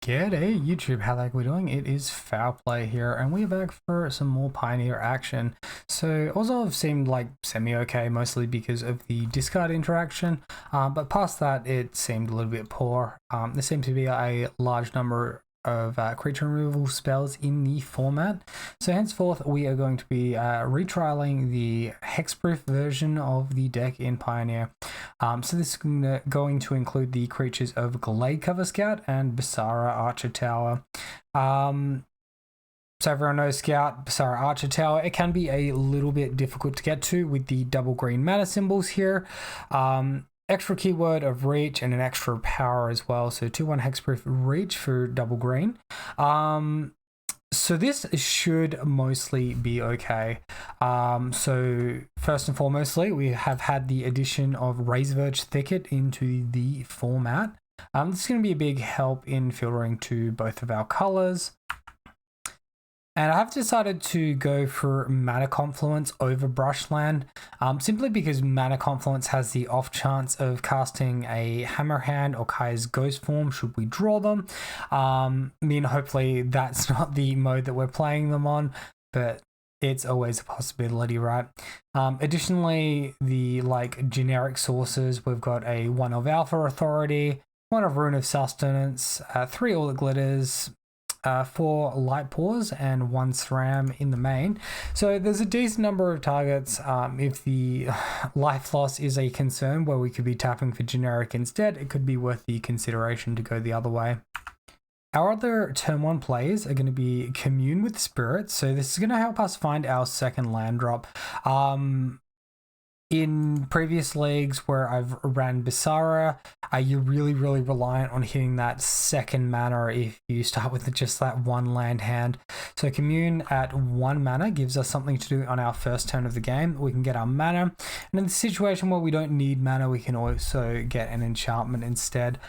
G'day YouTube, how the heck are we doing? It is Foul Play here, and we're back for some more Pioneer action. So Ozov seemed like semi-okay, mostly because of the discard interaction, but past that it seemed a little bit poor. There seemed to be a large number of creature removal spells in the format. So henceforth we are going to be retrialing the hexproof version of the deck in Pioneer. So this is going to include the creatures of Glade Cover Scout and Basara Archer Tower. So everyone knows Scout, Basara Archer Tower. It can be a little bit difficult to get to with the double green mana symbols here. Extra keyword of reach and an extra power as well. So 2/1 hexproof reach for double green. So this should mostly be okay. So first and foremostly, we have had the addition of Razorverge Thicket into the format. This is going to be a big help in filtering to both of our colors. And I've decided to go for Mana Confluence over Brushland, simply because Mana Confluence has the off chance of casting a Hammerhand or Kaya's Ghost form should we draw them. Hopefully that's not the mode that we're playing them on, but it's always a possibility, right? Additionally, the generic sources, we've got a 1 of Alpha Authority, 1 of Rune of Sustenance, 3 All That Glitters, 4 Light Pores and 1 SRAM in the main. So there's a decent number of targets. If the life loss is a concern where we could be tapping for generic instead, it could be worth the consideration to go the other way. Our other turn 1 plays are going to be Commune with Spirits. So this is going to help us find our second land drop. In previous leagues where I've ran Basara, you're really reliant on hitting that second mana if you start with just that one land hand. So Commune at 1 mana gives us something to do on our first turn of the game. We can get our mana, and in the situation where we don't need mana, we can also get an enchantment instead.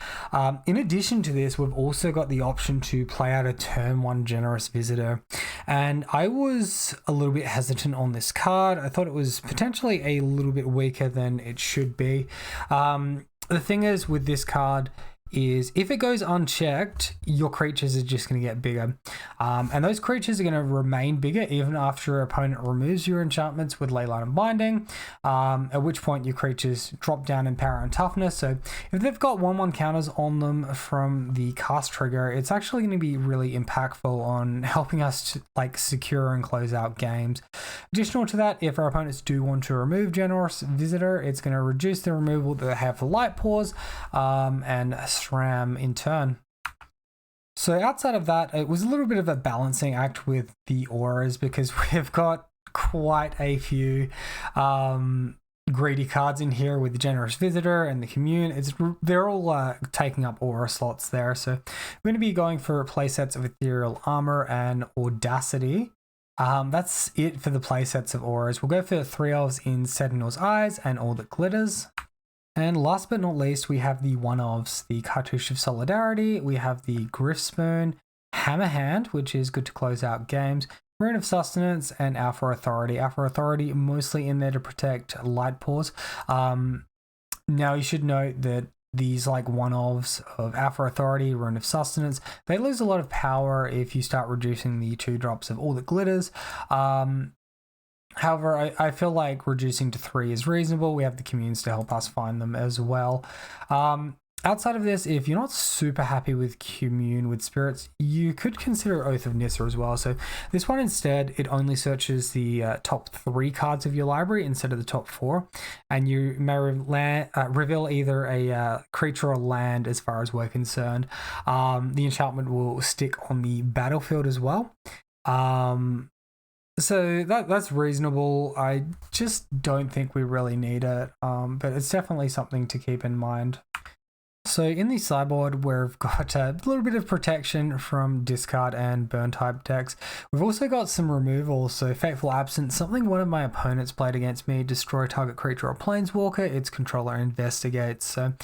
In addition to this, we've also got the option to play out a turn 1 Generous Visitor, and I was a little bit hesitant on this card. I thought it was potentially a little bit weaker than it should be. The thing is with this card is if it goes unchecked, your creatures are just going to get bigger. And those creatures are going to remain bigger even after your opponent removes your enchantments with Leyline and Binding, at which point your creatures drop down in power and toughness. So if they've got 1/1 counters on them from the cast trigger, it's actually going to be really impactful on helping us to secure and close out games. Additional to that, if our opponents do want to remove Generous Visitor, it's going to reduce the removal that they have for Light Pores and SRAM in turn. So outside of that, it was a little bit of a balancing act with the auras because we've got quite a few greedy cards in here with the Generous Visitor and the Commune. They're all taking up aura slots there. So we're going to be going for playsets of Ethereal Armor and Audacity. That's it for the playsets of auras. We'll go for 3 elves in Sentinel's Eyes and All That Glitters. And last but not least, we have the 1/ofs, the Cartouche of Solidarity, we have the Griffspoon, Hammerhand, which is good to close out games, Rune of Sustenance, and Alpha Authority. Alpha Authority mostly in there to protect Light Pores. Now you should note that these 1/ofs of Alpha Authority, Rune of Sustenance, they lose a lot of power if you start reducing the 2 drops of All That Glitters. However, I feel like reducing to 3 is reasonable. We have the communes to help us find them as well. Outside of this, if you're not super happy with Commune with Spirits, you could consider Oath of Nissa as well. So this one instead, it only searches the top 3 cards of your library instead of the top 4. And you may reveal either a creature or land as far as we're concerned. The enchantment will stick on the battlefield as well. So that's reasonable. I just don't think we really need it, but it's definitely something to keep in mind. So in the sideboard, we've got a little bit of protection from discard and burn type decks. We've also got some removals, so Fateful Absence, something one of my opponents played against me, destroy target creature or planeswalker, its controller investigates. So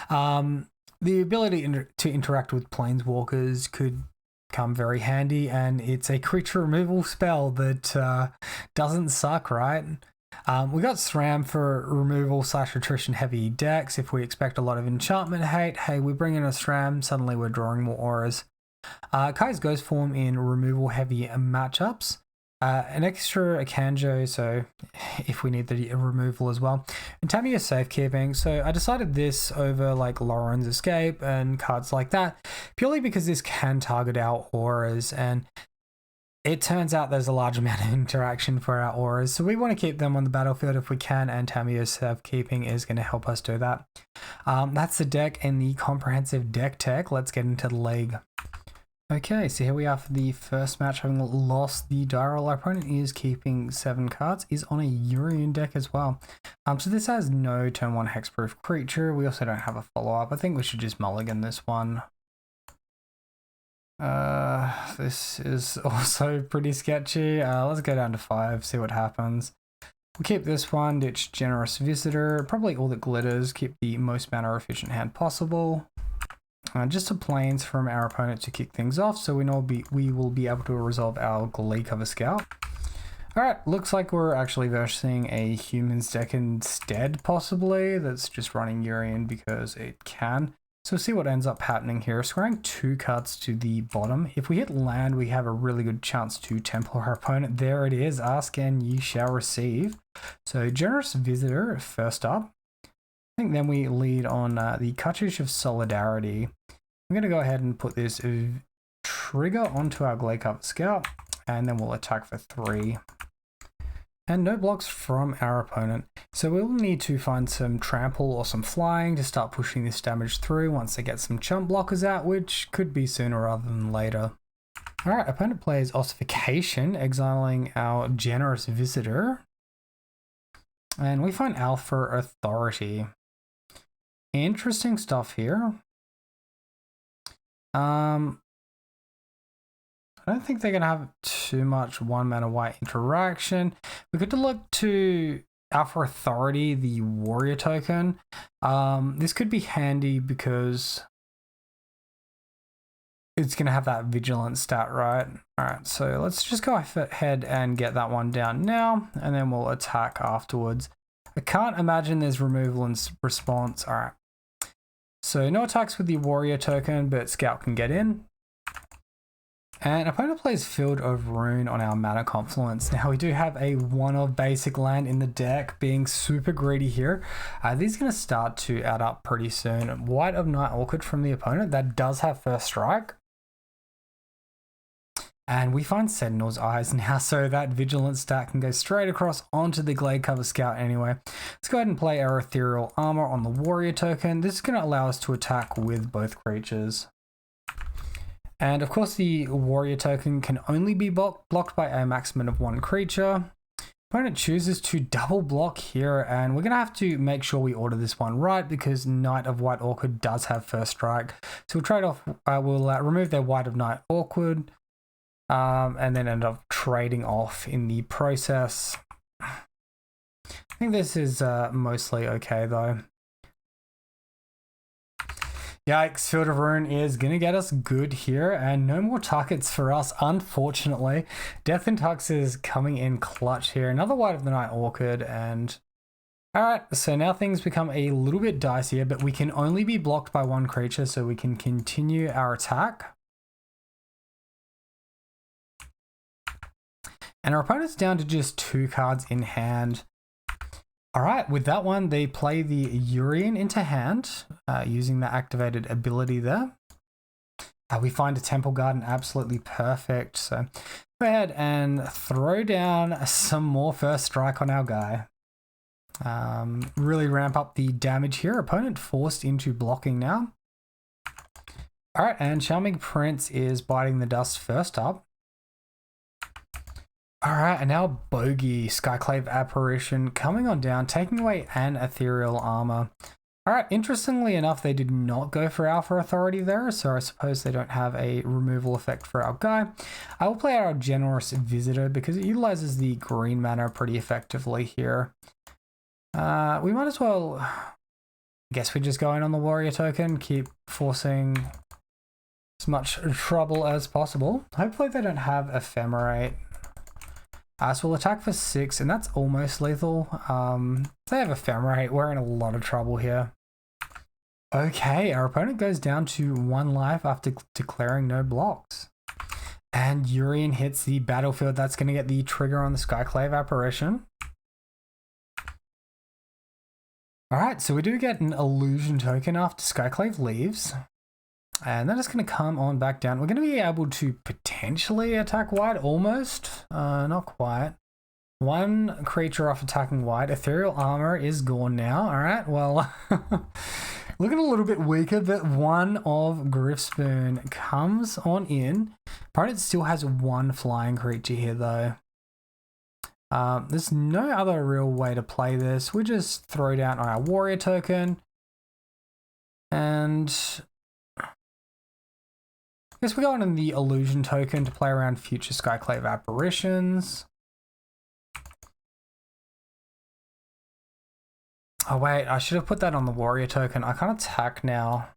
the ability to interact with planeswalkers could come very handy, and it's a creature removal spell that doesn't suck, right? We got SRAM for removal / attrition heavy decks. If we expect a lot of enchantment hate, hey, we bring in a SRAM, suddenly we're drawing more auras. Kai's Ghost form in removal heavy matchups. An extra Kanjo, so if we need the removal as well. And Tamiya safekeeping, so I decided this over like Lauren's Escape and cards like that, purely because this can target our auras, and it turns out there's a large amount of interaction for our auras, so we want to keep them on the battlefield if we can, and Tamiya's safekeeping is going to help us do that. That's the deck and the comprehensive deck tech. Let's get into the league. Okay, so here we are for the first match, having lost the die roll. Our opponent is keeping 7 cards, is on a Urian deck as well. So this has no turn 1 hexproof creature. We also don't have a follow-up. I think we should just mulligan this one. This is also pretty sketchy. Let's go down to 5, see what happens. We'll keep this one, ditch Generous Visitor, probably all that glitters, keep the most mana efficient hand possible. Just a plains from our opponent to kick things off, so we know we will be able to resolve our Glee Cover Scout. Alright, looks like we're actually versing a humans deck instead, possibly, that's just running Urian because it can. So we'll see what ends up happening here. Scrying 2 cards to the bottom. If we hit land, we have a really good chance to temple our opponent. There it is, ask and ye shall receive. So Generous Visitor first up. I think then we lead on the Cartridge of Solidarity. I'm going to go ahead and put this trigger onto our Glee Cover Scout, and then we'll attack for 3. And no blocks from our opponent. So we'll need to find some trample or some flying to start pushing this damage through once they get some chump blockers out, which could be sooner rather than later. Alright, opponent plays Ossification, exiling our Generous Visitor. And we find Alpha Authority. Interesting stuff here. I don't think they're going to have too much 1 mana white interaction. We could look to Alpha Authority, the warrior token. This could be handy because it's going to have that vigilance stat, right? Alright, so let's just go ahead and get that one down now, and then we'll attack afterwards. I can't imagine there's removal and response. Alright. So no attacks with the warrior token, but Scout can get in. And opponent plays Field of Ruin on our Mana Confluence. Now we do have a 1-of basic land in the deck, being super greedy here. These are going to start to add up pretty soon. White of Night Orchid from the opponent, that does have first strike. And we find Sentinel's Eyes now, so that Vigilance stat can go straight across onto the Glee Cover Scout anyway. Let's go ahead and play our Ethereal Armor on the Warrior token. This is going to allow us to attack with both creatures. And of course the Warrior token can only be blocked by a maximum of 1 creature. Opponent chooses to double block here, and we're going to have to make sure we order this one right because Knight of White Orchid does have first strike. So we'll trade off, we'll remove their White of Night Orchid. And then end up trading off in the process. I think this is mostly okay though. Yikes, Field of Ruin is going to get us good here, and no more targets for us, unfortunately. Death and Tux is coming in clutch here. Another White of the Night Orchid, and alright, so now things become a little bit dicier, but we can only be blocked by 1 creature, so we can continue our attack. And our opponent's down to just 2 cards in hand. Alright, with that one, they play the Urian into hand, using the activated ability there. We find a Temple Garden absolutely perfect, so go ahead and throw down some more first strike on our guy. Really ramp up the damage here. Opponent forced into blocking now. Alright, and Charming Prince is biting the dust first up. Alright, and now Bogey, Skyclave Apparition, coming on down, taking away an Ethereal Armor. Alright, interestingly enough, they did not go for Alpha Authority there, so I suppose they don't have a removal effect for our guy. I will play our Generous Visitor because it utilizes the green mana pretty effectively here. We might as well, I guess we just go in on the Warrior token, keep forcing as much trouble as possible. Hopefully they don't have Ephemerate. So we'll attack for 6, and that's almost lethal. If they have Ephemerate, we're in a lot of trouble here. Okay, our opponent goes down to 1 life after declaring no blocks. And Urian hits the battlefield. That's going to get the trigger on the Skyclave apparition. Alright, so we do get an illusion token after Skyclave leaves. And then it's going to come on back down. We're going to be able to potentially attack white, almost. Not quite. 1 creature off attacking white. Ethereal Armor is gone now. Alright, well, looking a little bit weaker, but 1 of Griffspoon comes on in. Opponent still has 1 flying creature here, though. There's no other real way to play this. We just throw down our warrior token. And I guess we go on in the illusion token to play around future Skyclave apparitions. Oh wait, I should have put that on the warrior token. I can't attack now.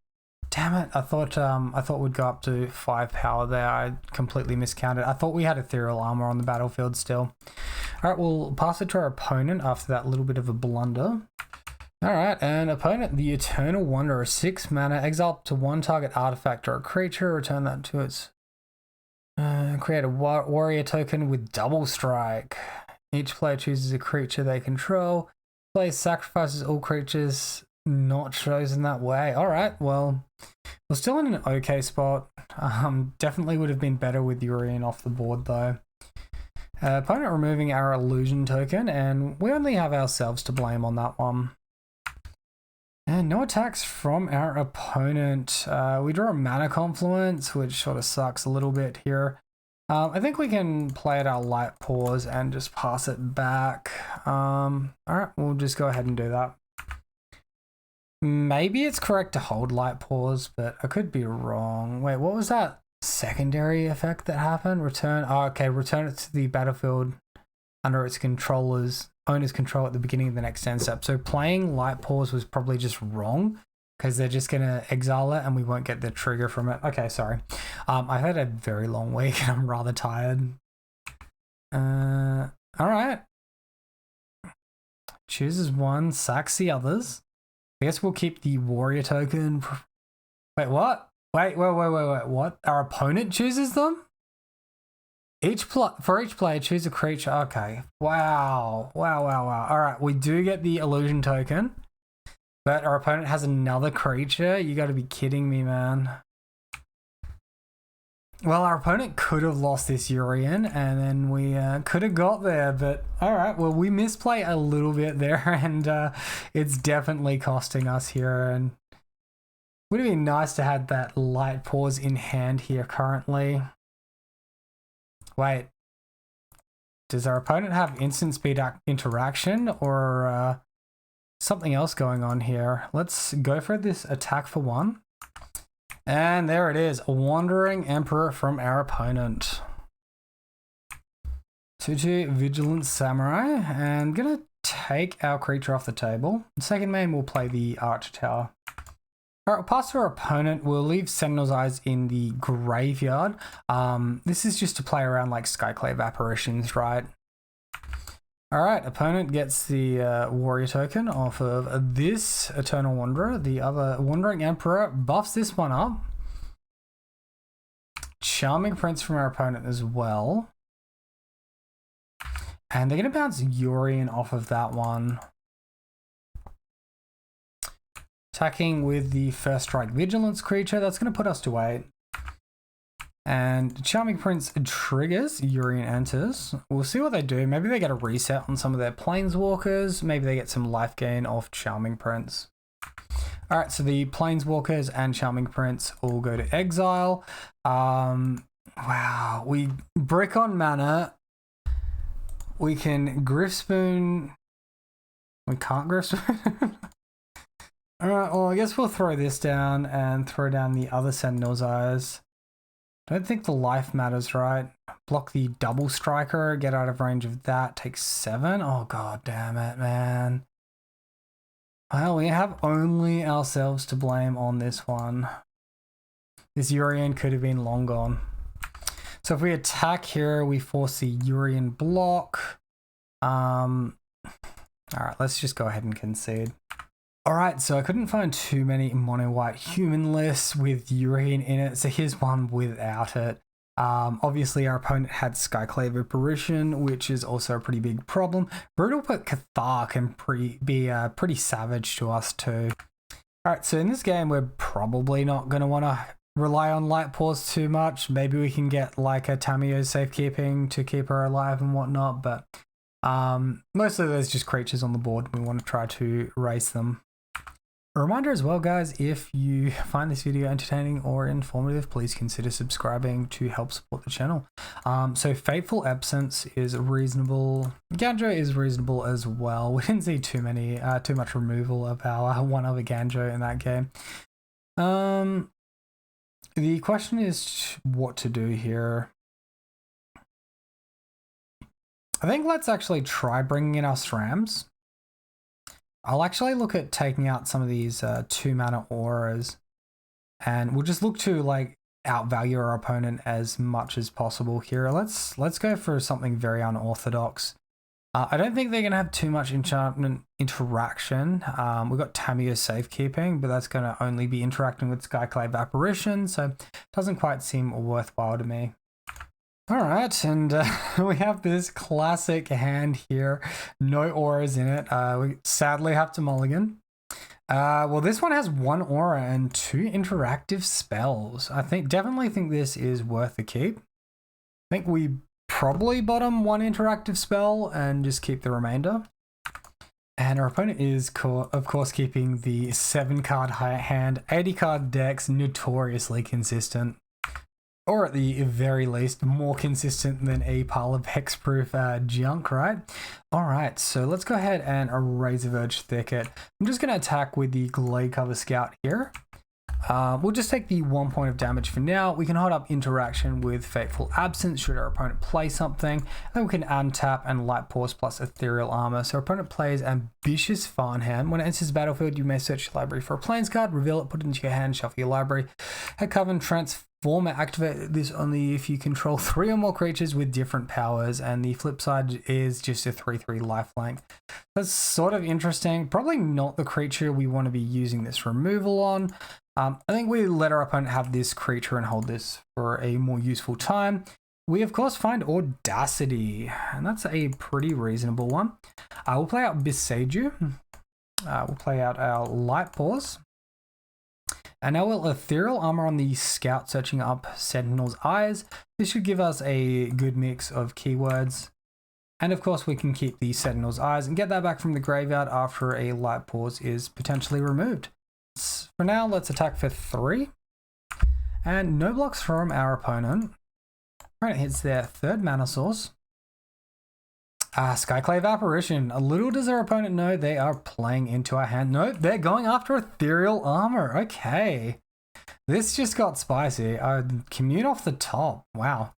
Damn it, I thought we'd go up to 5 power there. I completely miscounted. I thought we had ethereal armor on the battlefield still. Alright, we'll pass it to our opponent after that little bit of a blunder. Alright, and opponent, the Eternal Wanderer, 6 mana, exile up to 1 target artifact or a creature, return that to its... create a warrior token with double strike. Each player chooses a creature they control. Player sacrifices all creatures not chosen that way. Alright, well, we're still in an okay spot. Definitely would have been better with Urian off the board though. Opponent removing our illusion token, and we only have ourselves to blame on that one. And no attacks from our opponent. We draw a mana confluence, which sort of sucks a little bit here. I think we can play at our light pause and just pass it back. Alright, we'll just go ahead and do that. Maybe it's correct to hold light pause, but I could be wrong. Wait, what was that secondary effect that happened? Return, oh, okay, return it to the battlefield under its owner's control at the beginning of the next end step. So playing light pause was probably just wrong because they're just going to exile it and we won't get the trigger from it. Okay, sorry. I've had a very long week and I'm rather tired. All right. Chooses 1, sacks the others. I guess we'll keep the warrior token. Wait, what? Wait, what? Our opponent chooses them? For each player, choose a creature. Okay. Wow. All right, we do get the illusion token, but our opponent has another creature. You got to be kidding me, man. Well, our opponent could have lost this Urian, and then we could have got there, but all right. Well, we misplay a little bit there, and it's definitely costing us here. And would have been nice to have that light pause in hand here currently. Wait, does our opponent have instant speed interaction or something else going on here? Let's go for this attack for 1. And there it is, a Wandering Emperor from our opponent. 2/2 Vigilant Samurai, and gonna take our creature off the table. In second main, we'll play the Archer Tower. Alright, we'll pass to our opponent. We'll leave Sentinel's Eyes in the graveyard. This is just to play around like Skyclave apparitions, right? Alright, opponent gets the warrior token off of this Eternal Wanderer. The other Wandering Emperor buffs this one up. Charming Prince from our opponent as well. And they're going to bounce Urian off of that one. Attacking with the first strike Vigilance creature. That's going to put us to 8. And Charming Prince triggers, Urian enters. We'll see what they do. Maybe they get a reset on some of their Planeswalkers. Maybe they get some life gain off Charming Prince. Alright, so the Planeswalkers and Charming Prince all go to exile. Wow, we brick on mana. We can Griffspoon. We can't Griffspoon. Alright, well, I guess we'll throw this down and throw down the other Sentinel's Eyes. Don't think the life matters, right? Block the double striker, get out of range of that, take 7. Oh, god damn it, man. Well, we have only ourselves to blame on this one. This Urian could have been long gone. So if we attack here, we force the Urian block. Alright, let's just go ahead and concede. All right, so I couldn't find too many mono white human lists with urine in it, so here's one without it. Obviously, our opponent had Skyclave Apparition, which is also a pretty big problem. Brutal but Cathar can be pretty savage to us too. All right, so in this game, we're probably not going to want to rely on Light Paws too much. Maybe we can get like a Tamio Safekeeping to keep her alive and whatnot, but mostly there's just creatures on the board. We want to try to race them. A reminder as well, guys, if you find this video entertaining or informative, please consider subscribing to help support the channel. So Fateful Absence is reasonable. Ganjo is reasonable as well. We didn't see too much removal of our one other Ganjo in that game. The question is what to do here. I think let's actually try bringing in our SRAMs. I'll actually look at taking out some of these 2-mana auras, and we'll just look to like outvalue our opponent as much as possible here. Let's go for something very unorthodox. I don't think they're going to have too much enchantment interaction. We've got Tamio Safekeeping, but that's going to only be interacting with Skyclave Apparition, so it doesn't quite seem worthwhile to me. All right, and we have this classic hand here. No auras in it. We sadly have to mulligan. Well, this one has 1 aura and 2 interactive spells. Definitely think this is worth a keep. I think we probably bottom 1 interactive spell and just keep the remainder. And our opponent is, of course, keeping the 7-card hand, 80-card decks, notoriously consistent. Or at the very least, more consistent than a pile of hexproof junk, right? All right, so let's go ahead and Razorverge Thicket. I'm just going to attack with the Gladecover Scout here. We'll just take the 1 point of damage for now. We can hold up interaction with Fateful Absence should our opponent play something. Then we can untap and Light Paws plus Ethereal Armor. So our opponent plays Ambitious Farmhand. When it enters the battlefield, you may search your library for a Plains card, reveal it, put it into your hand, shuffle your library. Head Coven Transform it. Activate this only if you control 3 or more creatures with different powers, and the flip side is just a 3/3 lifelink. That's sort of interesting. Probably not the creature we want to be using this removal on. I think we let our opponent have this creature and hold this for a more useful time. We, of course, find Audacity, and that's a pretty reasonable one. We'll play out Besage. We'll play out our Light Paws. And now we'll Ethereal Armor on the Scout, searching up Sentinel's Eyes. This should give us a good mix of keywords. And of course, we can keep the Sentinel's Eyes and get that back from the graveyard after a Light Paws is potentially removed. For now, let's attack for 3. And no blocks from our opponent. Opponent hits their 3rd mana source. Skyclave Apparition. A little does our opponent know they are playing into our hand. No, they're going after Ethereal Armor. Okay. This just got spicy. Commune off the top. Wow.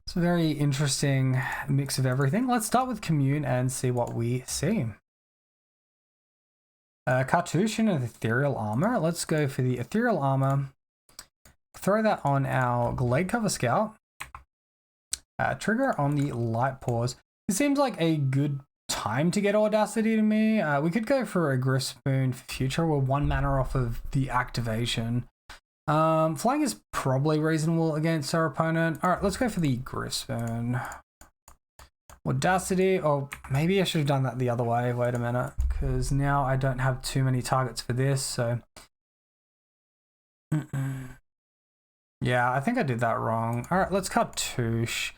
It's a very interesting mix of everything. Let's start with Commune and see what we see. Cartouche and Ethereal Armor. Let's go for the Ethereal Armor. Throw that on our Gladecover Scout. Trigger on the Light Paws. It seems like a good time to get Audacity to me. We could go for a Griftspoon for future. We're 1 mana off of the activation. Flying is probably reasonable against our opponent. All right, let's go for the Griftspoon. Audacity, or maybe I should have done that the other way. Wait a minute, because now I don't have too many targets for this, so. Yeah, I think I did that wrong. All right, let's Cartouche.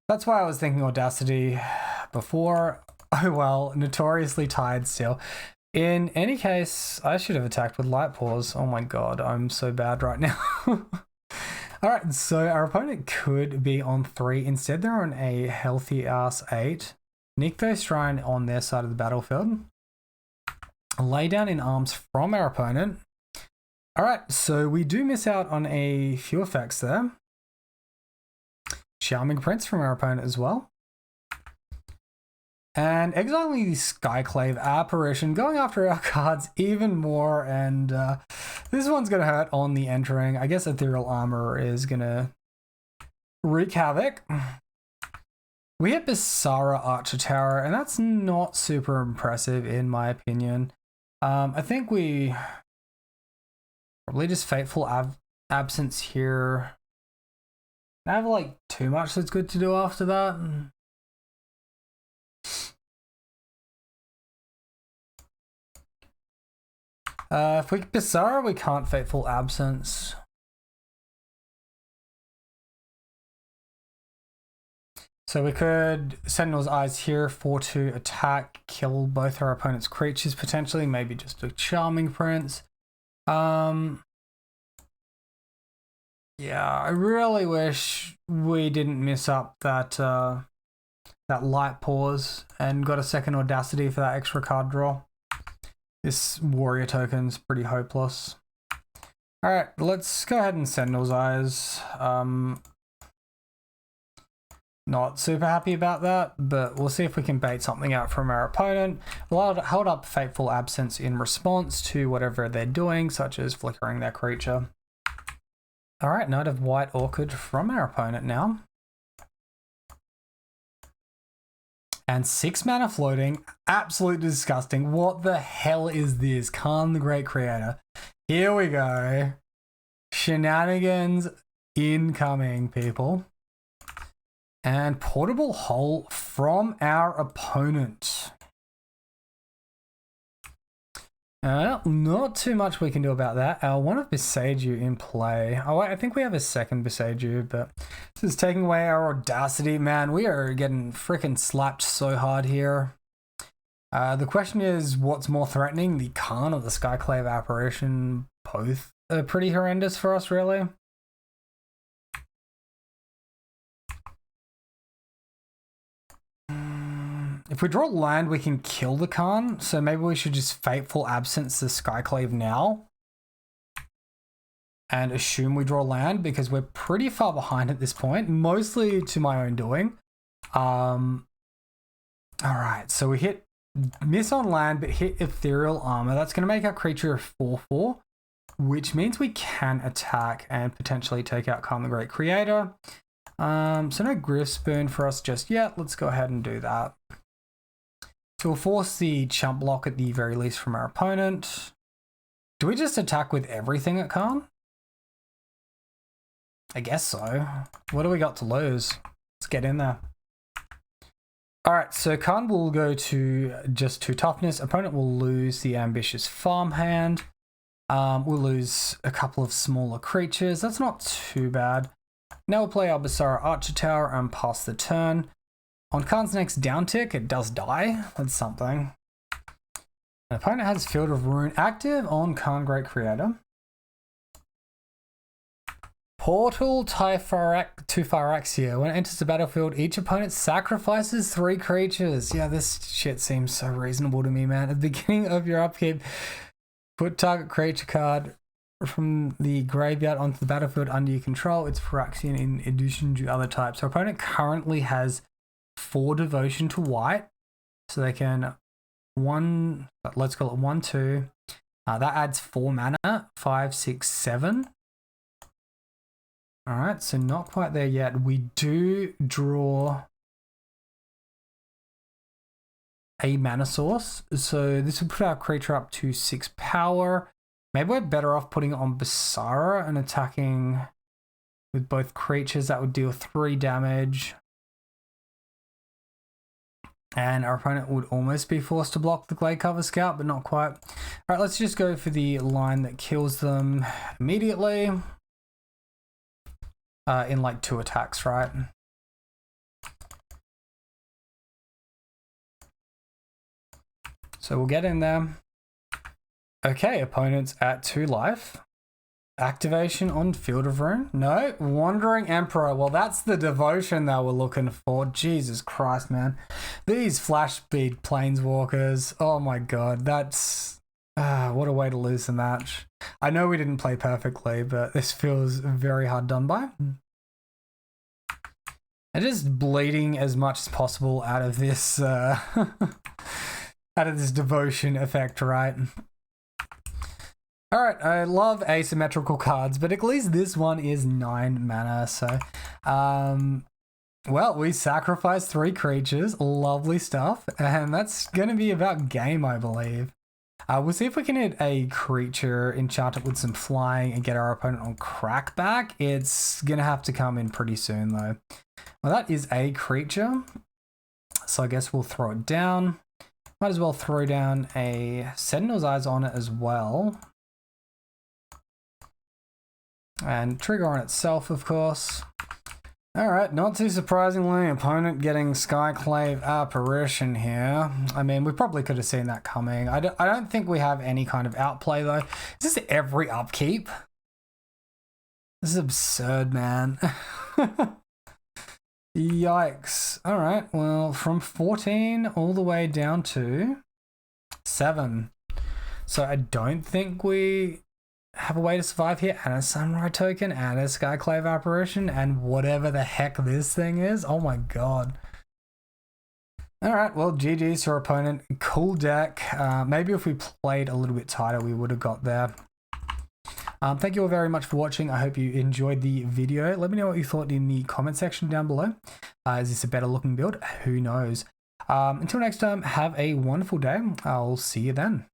That's why I was thinking Audacity before. Oh well, notoriously tired still. In any case, I should have attacked with Light Paws. Oh my god, I'm so bad right now. Alright, so our opponent could be on 3. Instead, they're on a healthy ass 8. Nykthos Shrine on their side of the battlefield. Lay down in arms from our opponent. Alright, so we do miss out on a few effects there. Charming Prince from our opponent as well. And exiling the Skyclave Apparition, going after our cards even more, and this one's going to hurt on the entering. I guess Ethereal Armor is going to wreak havoc. We hit Bisara Archer Tower, and that's not super impressive in my opinion. I think we probably just Fateful Absence here. I have like too much that's good to do after that. If we Bizarre, we can't Fateful Absence. So we could Sentinel's Eyes here for to attack, kill both our opponent's creatures potentially, maybe just a Charming Prince. Yeah, I really wish we didn't miss up that that Light Pause and got a second Audacity for that extra card draw. This warrior token's pretty hopeless. Alright, let's go ahead and Sentinel's Eyes. Not super happy about that, but we'll see if we can bait something out from our opponent. We'll hold up Fateful Absence in response to whatever they're doing, such as flickering their creature. Alright, Knight of White Orchid from our opponent now. And 6 mana floating, absolutely disgusting. What the hell is this? Khan the Great Creator. Here we go. Shenanigans incoming, people. And Portable Hole from our opponent. Not too much we can do about that. One of Besage in play. Oh, I think we have a second Besage, but this is taking away our Audacity. Man, we are getting freaking slapped so hard here. The question is, what's more threatening, the Khan or the Skyclave Apparition? Both are pretty horrendous for us, really. If we draw land, we can kill the Khan, so maybe we should just Fateful Absence the Skyclave now and assume we draw land because we're pretty far behind at this point, mostly to my own doing. All right, so we miss on land, but hit Ethereal Armor. That's going to make our creature a 4/4, which means we can attack and potentially take out Khan the Great Creator. So no Griff Spoon for us just yet. Let's go ahead and do that. So we'll force the chump block at the very least from our opponent. Do we just attack with everything at Khan? I guess so. What do we got to lose? Let's get in there. Alright, so Khan will go to just 2 toughness. Opponent will lose the Ambitious Farmhand. We'll lose a couple of smaller creatures. That's not too bad. Now we'll play our Basara Archer Tower and pass the turn. On Khan's next down tick, it does die. That's something. The opponent has Field of Ruin active on Khan Great Creator. Portal to Phyrexia. When it enters the battlefield, each opponent sacrifices 3 creatures. Yeah, this shit seems so reasonable to me, man. At the beginning of your upkeep, put target creature card from the graveyard onto the battlefield under your control. It's Phyrexian in addition to other types. Our opponent currently has 4 devotion to white, so they can let's call it 1, 2. That adds 4 mana, 5, 6, 7. All right, so not quite there yet. We do draw a mana source, so this will put our creature up to 6 power. Maybe we're better off putting it on Basara and attacking with both creatures. That would deal 3 damage. And our opponent would almost be forced to block the Gladecover Scout, but not quite. All right, let's just go for the line that kills them immediately. In like 2 attacks, right? So we'll get in there. Okay, opponent's at 2 life. Activation on Field of Ruin. No, Wandering Emperor. Well, that's the devotion that we're looking for. Jesus Christ, man. These flash speed planeswalkers. Oh my god, that's... what a way to lose the match. I know we didn't play perfectly, but this feels very hard done by. And just bleeding as much as possible out of this out of this devotion effect, right? Alright, I love asymmetrical cards, but at least this one is 9 mana, so well, we sacrificed 3 creatures, lovely stuff, and that's gonna be about game, I believe. We'll see if we can hit a creature, enchant it with some flying, and get our opponent on crackback. It's going to have to come in pretty soon, though. Well, that is a creature. So I guess we'll throw it down. Might as well throw down a Sentinel's Eyes on it as well. And trigger on itself, of course. Alright, not too surprisingly, opponent getting Skyclave Apparition here. I mean, we probably could have seen that coming. I don't think we have any kind of outplay, though. Is this every upkeep? This is absurd, man. Yikes. Alright, well, from 14 all the way down to 7. So I don't think we have a way to survive here, and a Samurai token, and a Skyclave Apparition, and whatever the heck this thing is. Oh my god. Alright, well, GG's to our opponent. Cool deck. Maybe if we played a little bit tighter, we would have got there. Thank you all very much for watching. I hope you enjoyed the video. Let me know what you thought in the comment section down below. Is this a better looking build? Who knows? Until next time, have a wonderful day. I'll see you then.